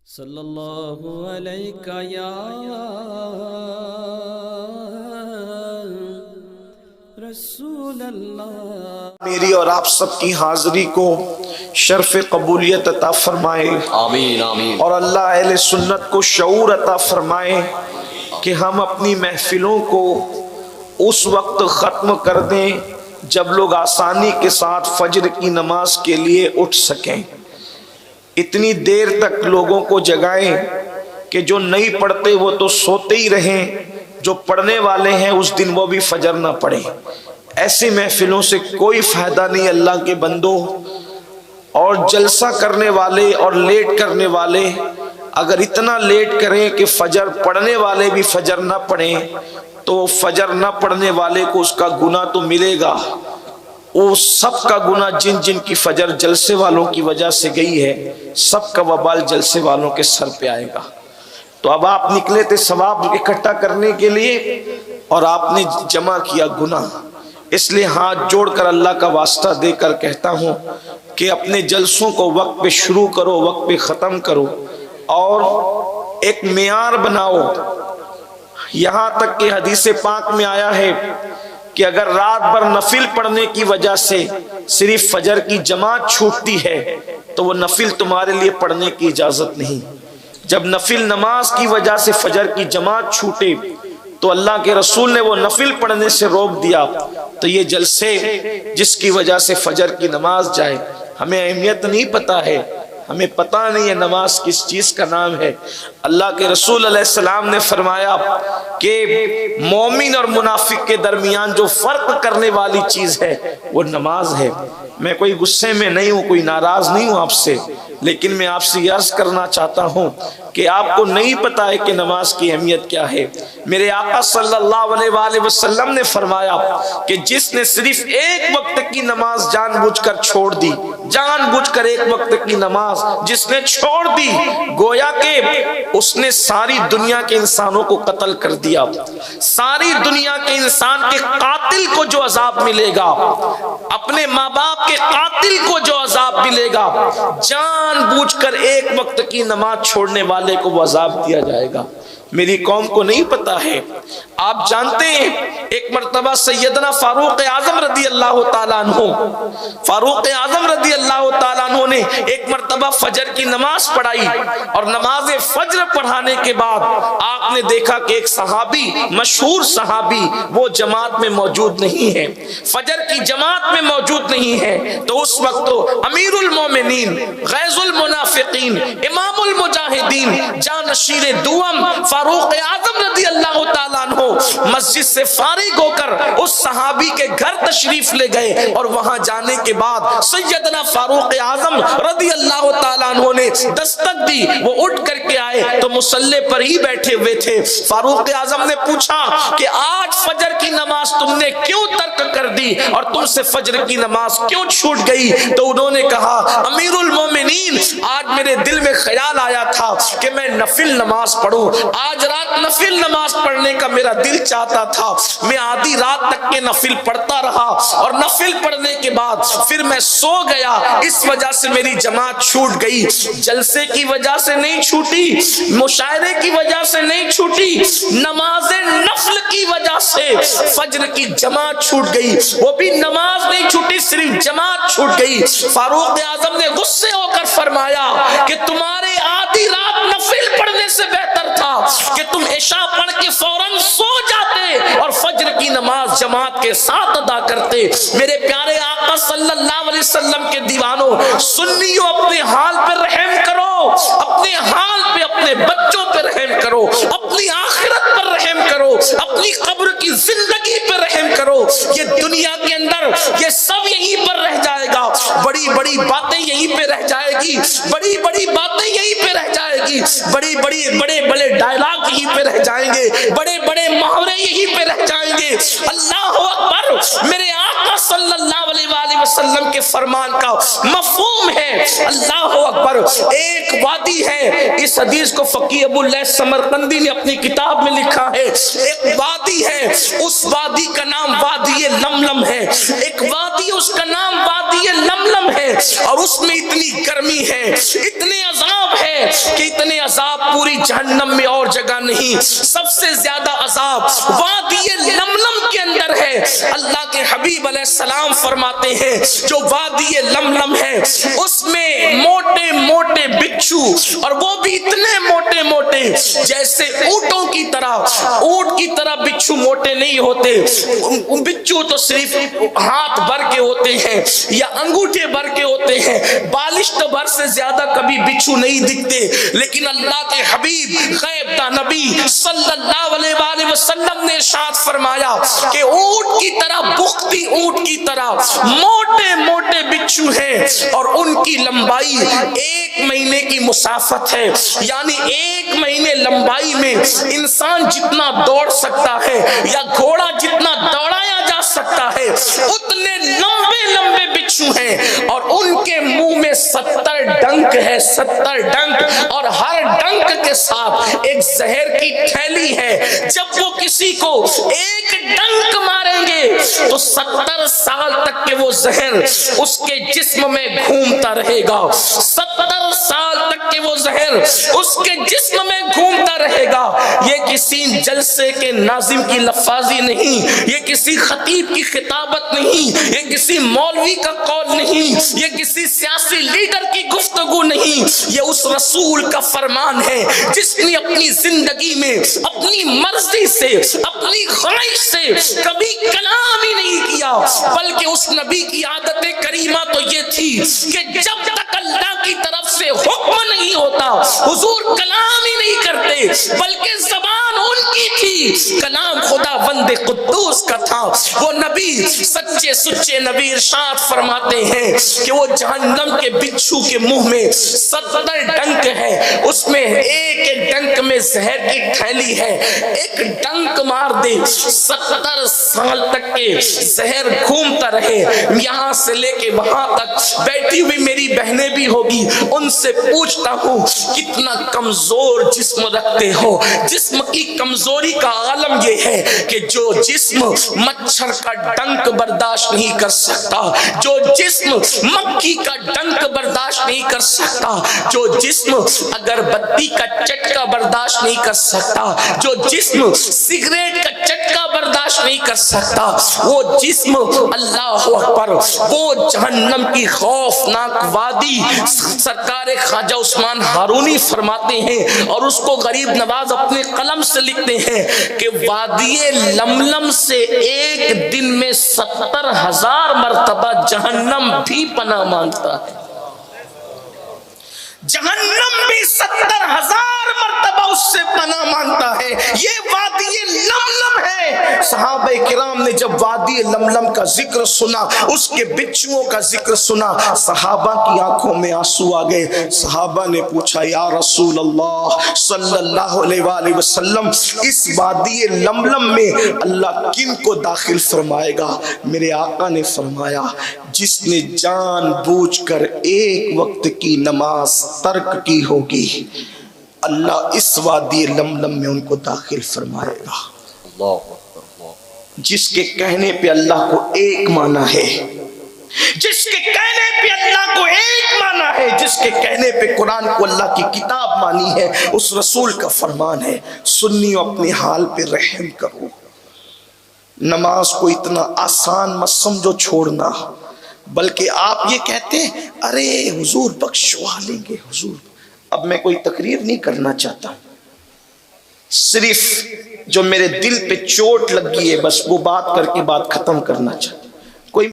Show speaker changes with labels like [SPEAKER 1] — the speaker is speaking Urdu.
[SPEAKER 1] صلی اللہ علیہ یا رسول اللہ۔
[SPEAKER 2] میری اور آپ سب کی حاضری کو شرف قبولیت عطا فرمائے،
[SPEAKER 3] آمین آمین۔
[SPEAKER 2] اور اللہ اہل سنت کو شعور عطا فرمائے کہ ہم اپنی محفلوں کو اس وقت ختم کر دیں جب لوگ آسانی کے ساتھ فجر کی نماز کے لیے اٹھ سکیں۔ اتنی دیر تک لوگوں کو جگائیں کہ جو نہیں پڑھتے وہ تو سوتے ہی رہیں، جو پڑھنے والے ہیں اس دن وہ بھی فجر نہ پڑھیں۔ ایسی محفلوں سے کوئی فائدہ نہیں اللہ کے بندوں۔ اور جلسہ کرنے والے اور لیٹ کرنے والے اگر اتنا لیٹ کریں کہ فجر پڑھنے والے بھی فجر نہ پڑھیں تو فجر نہ پڑھنے والے کو اس کا گناہ تو ملے گا، وہ سب کا گناہ جن جن کی فجر جلسے والوں کی وجہ سے گئی ہے سب کا وبال جلسے والوں کے سر پہ آئے گا۔ تو اب آپ نکلے تھے ثواب اکٹھا کرنے کے لیے اور آپ نے جمع کیا گناہ، اس لیے ہاتھ جوڑ کر اللہ کا واسطہ دے کر کہتا ہوں کہ اپنے جلسوں کو وقت پہ شروع کرو، وقت پہ ختم کرو، اور ایک معیار بناؤ۔ یہاں تک کہ حدیث پاک میں آیا ہے کہ اگر رات بھر نفل پڑھنے کی وجہ سے صرف فجر کی جماعت چھوٹتی ہے تو وہ نفل تمہارے لیے پڑھنے کی اجازت نہیں۔ جب نفل نماز کی وجہ سے فجر کی جماعت چھوٹے تو اللہ کے رسول نے وہ نفل پڑھنے سے روک دیا، تو یہ جلسے جس کی وجہ سے فجر کی نماز جائے، ہمیں اہمیت نہیں پتا ہے، ہمیں پتہ نہیں ہے نماز کس چیز کا نام ہے۔ اللہ کے رسول علیہ السلام نے فرمایا کہ مومن اور منافق کے درمیان جو فرق کرنے والی چیز ہے وہ نماز ہے۔ میں کوئی غصے میں نہیں ہوں، کوئی ناراض نہیں ہوں آپ سے، لیکن میں آپ سے یہ عرض کرنا چاہتا ہوں کہ آپ کو نہیں پتا ہے کہ نماز کی اہمیت کیا ہے۔ میرے آقا صلی اللہ علیہ وآلہ وسلم نے فرمایا کہ جس نے صرف ایک وقت کی نماز جان بوجھ کر چھوڑ دی، جان بوجھ کر ایک وقت کی نماز جس نے چھوڑ دی، گویا کہ اس نے ساری دنیا کے انسانوں کو قتل کر دیا۔ ساری دنیا کے انسان کے قاتل کو جو عذاب ملے گا، اپنے ماں باپ کے قاتل کو جو عذاب ملے گا، جان بوجھ کر ایک وقت کی نماز چھوڑنے والے کو وہ عذاب دیا جائے گا۔ میری قوم کو نہیں پتا ہے۔ آپ جانتے ہیں ایک مرتبہ سیدنا فاروق اعظم رضی اللہ تعالیٰ عنہ، فاروق اعظم رضی اللہ تعالیٰ عنہ نے ایک مرتبہ فجر کی نماز پڑھائی، اور نماز فجر پڑھانے کے بعد آپ نے دیکھا کہ ایک صحابی، مشہور صحابی، وہ جماعت میں موجود نہیں ہے، فجر کی جماعت میں موجود نہیں ہے۔ تو اس وقت امیر المومنین، غیظ المنافقین، امام المجاہدین، جانشین دوم فاروق اعظم رضی اللہ تعالیٰ عنہ مسجد سے فارغ ہو کر اس صحابی کے گھر تشریف لے گئے، اور وہاں جانے کے بعد سیدنا فاروق اعظم رضی اللہ تعالیٰ عنہ نے دستک دی، وہ اٹھ کر کے آئے تو مصلی پر ہی بیٹھے ہوئے تھے۔ فاروق اعظم نے پوچھا کہ آج فجر کی نماز تم نے کیوں ترک کر دی اور تم سے فجر کی نماز کیوں چھوٹ گئی؟ تو انہوں نے کہا امیر المومنین، آج میرے دل میں خیال آیا تھا کہ میں نفل نماز پڑھوں، آج رات نفل نماز پڑھنے کا میرا دل چاہتا تھا، میں آدھی رات تک کے نفل پڑھتا رہا، اور نفل پڑھنے کے بعد پھر میں سو گیا، اس وجہ سے میری جماعت چھوٹ گئی۔ جلسے کی وجہ سے نہیں چھوٹی، مشاعرے کی وجہ سے نہیں چھوٹی، نماز نفل کی وجہ سے فجر کی جماعت چھوٹ گئی، وہ بھی نماز نہیں چھوٹی، صرف جماعت چھوٹ گئی۔ فاروق اعظم نے غصے ہو کر فرمایا کہ تمہارے آدھی رات نفل پڑھنے سے بہتر تھا کہ تم عشاء پڑھ کے فوراً سو جاتے اور فجر کی نماز جماعت کے ساتھ ادا کرتے۔ میرے پیارے آقا صلی اللہ علیہ وسلم کے دیوانوں، سنیوں، اپنے حال پہ رحم کرو، اپنے حال پہ، اپنے بچوں پہ رحم کرو، اپنی آخرت پر رحم کرو، اپنی قبر کی زندگی پہ رحم کرو۔ یہ دنیا کے اندر یہ سب یہیں پر رہ جائے گا، بڑی بڑی باتیں یہیں پہ رہ جائے گی، بڑی بڑی باتیں یہیں پہ رہ جائے گی، بڑے بڑے ڈائلاگ یہیں پہ رہ جائیں گے، بڑے بڑے محاورے یہیں پہ رہ جائیں گے۔ اللہ اکبر، میرے آقا صلی اللہ علیہ وآلہ وسلم کے فرمان کا مفہوم ہے اللہ اکبر۔ ایک وادی ہے اس حدیث کو فقیہ ابو اللیث سمرقندی نے اپنی کتاب میں لکھا ہے، ایک وادی ہے، اس وادی کا نام وادی لملم ہے، ایک وادی اس کا نام وادی لملم ہے، اور اس میں اتنی گرمی ہے، اتنے عذاب ہے کہ اتنے عذاب پوری جہنم میں اور جگہ نہیں، سب سے زیادہ عذاب وادی لملم کے اندر ہے۔ اللہ کے حبیب علیہ السلام فرماتے ہیں جو وادی لملم ہے اس میں موٹے موٹے بچھو، اور وہ بھی اتنے موٹے موٹے جیسے اونٹوں کی طرح، اونٹ کی طرح بچھو موٹے نہیں ہوتے، بچھو تو صرف ہاتھ بھر کے ہوتے ہیں یا انگوٹھے بھر کے ہوتے ہیں، بالشت بھر سے زیادہ کبھی بچھو نہیں دکھتے، لیکن اللہ کے حبیب غیب دا نبی صلی اللہ علیہ وآلہ وسلم نے ارشاد فرمایا کہ اونٹ کی طرح، بختی اونٹ کی طرح موٹے موٹے بچھو ہیں، اور ان کی لمبائی 1 مہینے کی مسافت ہے، یعنی 1 مہینے لمبائی میں انسان جتنا دوڑ سکتا ہے یا گھوڑا جتنا دوڑایا جا سکتا ہے اتنے لمبے لمبے بچھو ہیں، اور ان کے منہ میں 70 ڈنک ہے، 70 ڈنک، اور ہر ڈنک کے ساتھ ایک زہر کی تھیلی ہے، جب وہ کسی کو ایک ڈنک ماریں گے تو 70 سال تک کے وہ زہر اس کے جسم میں گھومتا رہے گا، 70 سال تک کے وہ زہر اس کے جسم میں گھومتا رہے گا۔ یہ کسی جلسے کے ناظم کی لفاظی نہیں، یہ کسی خطیب کی خطابت نہیں، یہ کسی مولوی کا قول نہیں، یہ کسی سیاسی لیڈر کی گفتگو نہیں، یہ اس رسول کا فرمان ہے جس نے اپنی زندگی میں اپنی مرضی سے، اپنی خواہش سے کبھی کلام ہی نہیں کیا، بلکہ اس نبی کی عادت کریمہ تو یہ تھی کہ جب تک اللہ کی طرف سے حکم نہیں ہوتا حضور کلام ہی نہیں کرتے، بلکہ زبان ان کی تھی، کلام خدا بند قدوس کا تھا۔ وہ نبی سچے سچے نبی ارشاد فرماتے ہیں کہ وہ جہنم کے بچھو کے منہ میں 70 ڈنک ہے، اس میں ایک ایک ڈنک میں زہر کی تھیلی ہے، ایک ڈنک مار دے 70 سال تک کے زہر گھومتا رہے، یہاں سے لے کے وہاں تک۔ بیٹھی ہوئی میری بہنیں بھی ہوگی، ان سے پوچھتا ہوں کتنا کمزور جسم رکھتے ہو؟ جسم کی کمزوری کا عالم یہ ہے کہ جو جسم مچھر کا ڈنک برداشت نہیں کر سکتا، جو جسم مکھی کا ڈنک برداشت نہیں کر سکتا، جو جسم اگر بتی کا چٹکا برداشت نہیں کر سکتا، جو جسم سگریٹ کا چٹکا برداشت نہیں کر سکتا، وہ جسم اللہ اکبر، وہ جہنم کی خوفناک وادی سرکار خواجہ عثمان ہارونی فرماتے ہیں، اور اس کو غریب نواز اپنے قلم سے لکھتے ہیں کہ وادی لملم سے ایک دن میں 70,000 مرتبہ جہنم بھی پناہ مانگتا ہے، جہنم بھی 70,000 مرتبہ اس سے پناہ مانگتا ہے۔ یہ وادی لملم ہے۔ صحابہ کرام نے جب وادی لملم کا ذکر سنا، اس کے بچھوؤں کا ذکر سنا، صحابہ کی آنکھوں میں آنسو آ گئے۔ صحابہ نے پوچھا یا رسول اللہ صلی اللہ علیہ وآلہ وسلم، اس وادی لملم میں اللہ کن کو داخل فرمائے گا؟ میرے آقا نے فرمایا جس نے جان بوجھ کر ایک وقت کی نماز ترک کی ہوگی، اللہ اس وادی لملم میں ان کو داخل فرمائے گا۔ جس کے کہنے پہ اللہ کو ایک معنی ہے، جس کے کہنے پہ اللہ کو ایک معنی ہے، جس کے کہنے پہ قرآن کو اللہ کی کتاب مانی ہے، اس رسول کا فرمان ہے سنیوں اپنے حال پہ رحم کرو، نماز کو اتنا آسان مت سمجھو چھوڑنا، بلکہ آپ یہ کہتے ہیں ارے حضور بخشوا لیں گے حضور۔ اب میں کوئی تقریر نہیں کرنا چاہتا، صرف جو میرے دل پہ چوٹ لگی ہے بس وہ بات کر کے بات ختم کرنا چاہتا۔